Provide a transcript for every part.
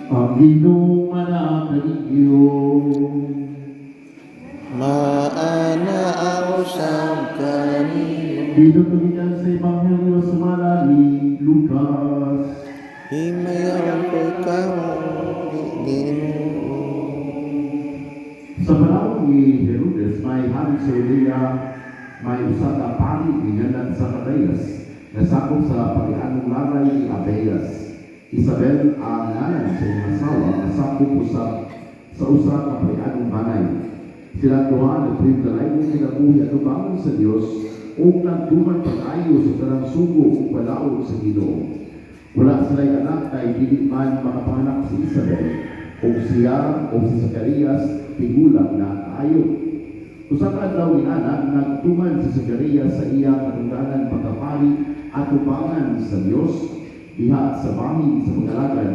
Ang inuman kaninyo. Maana ako sa kanino. Dito tuginan sa Ebanghelyo sumala ni Lucas. Himayaw ko ikaw, Ginoo. Sa panahon ni Herodes, may hari sa Judea, may usa ka pari ngalan sa Zacarias, na sakop sa pag-anong laray ni Abias. Isabel ang ngalan sa iyang asawa, na sakop sa usa ka pag-anong banay. Sila duha nagprintalay ng kinabuhi at ubangon sa Diyos o nagduman pag-ayo sa tanang sugo o palaot sa Ginoo. Wala sila'y anak kay dili man makapanganak si Isabel o siya o si Zacarias tigulang na kaayo. Usa ka adlaw ni anak nagtuman si Zacarias sa iyang katungdanan pagkapari at ubangan sa Dios diha sa bahin sa pagalagan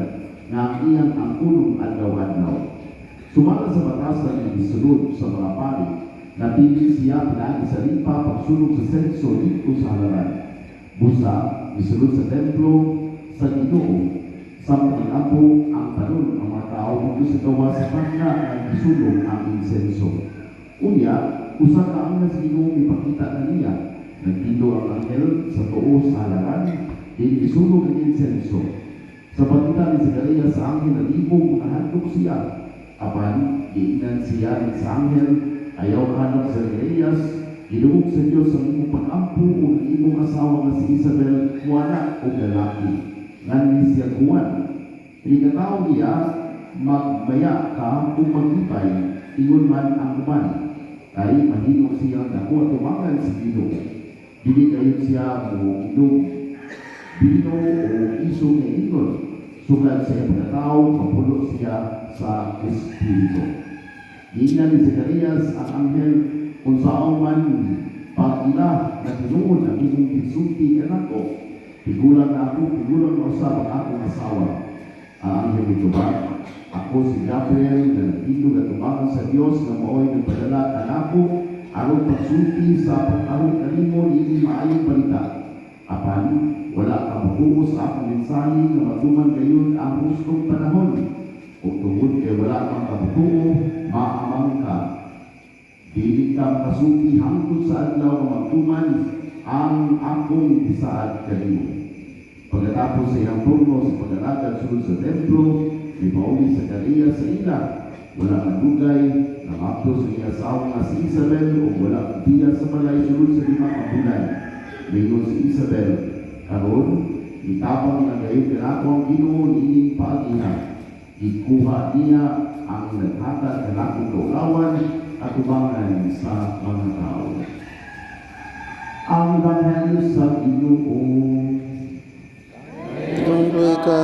na ang iyang angkulong adlaw-adlaw. Sumala sa batas na gisunod sa mga pari, napili siya pinagi sa lipa pagsulog sa senso dito sa halaran. Busa, gisunod sa templo sa Ginoo, samtang apo ang panon ang mga tao dito sa gawa sa kanya ang gisulog ang insenso. Unya, usa ka ang sa Ginoo ipakita na niya, nagtindo ang anghel sa tuo sa halaran, din gisulog ang insenso. Sa pagkita ni Zacarias sa anghel na libong nahandok siya, apan, giinan siya ni sa anghel, ayaw hanap sa Zacarias, ginuog sa Diyos ang imong pag-ampo o ang imong asawa nga si Isabel, wala o lalaki. Ngan siya kuwan. Pinagkataon niya, magbaya ka kung maglipay, ingon man ang uban. Kaya mahimok siya dako at tumangan si Ginoo. Dili kayo siya mo inom, bino o iso nga ingon. Sugat sa iyang pagkatao, mapulo siya sa Espiritu. Giinan ni Zacarias ang anghel kung saan man pag-ila na tinuod ang imong gisulti kanako, tigulang ako, tigulang mo sa akong asawa. Ang anghel nito ba? Ako si Gabriel na nagtitog at umangan sa Diyos na mao'y nagpadala kanako aron pagsulti sa pag-arong kanimo ni maayong balita. Apan, wala kang mabuo sa akong mensahe na matuman gayon ang hustong panahon. Kung tungod kay wala kang kabutuo, maamang ka. Dili ka kasuki hangtod sa adlaw na magtuman ang akong isaad kanimo. Pagkatapos sa iyang turno sa pag-alagad sulod sa templo, may mauli sa Zacarias sa ila. Wala kang dugay, nakapto sa iyang asawa nga si Isabel o wala kang biya sa balay sulod sa 5 ka bulan. Ngayon si Isabel, karon itapang na gayon kanako ang Ginoo niining pag-iha. Ikuha niya ang naghatag kanako kaulawan at ubangan sa mga tao. Ang Ebanghelyo sa Ginoo. Tungkoy ka,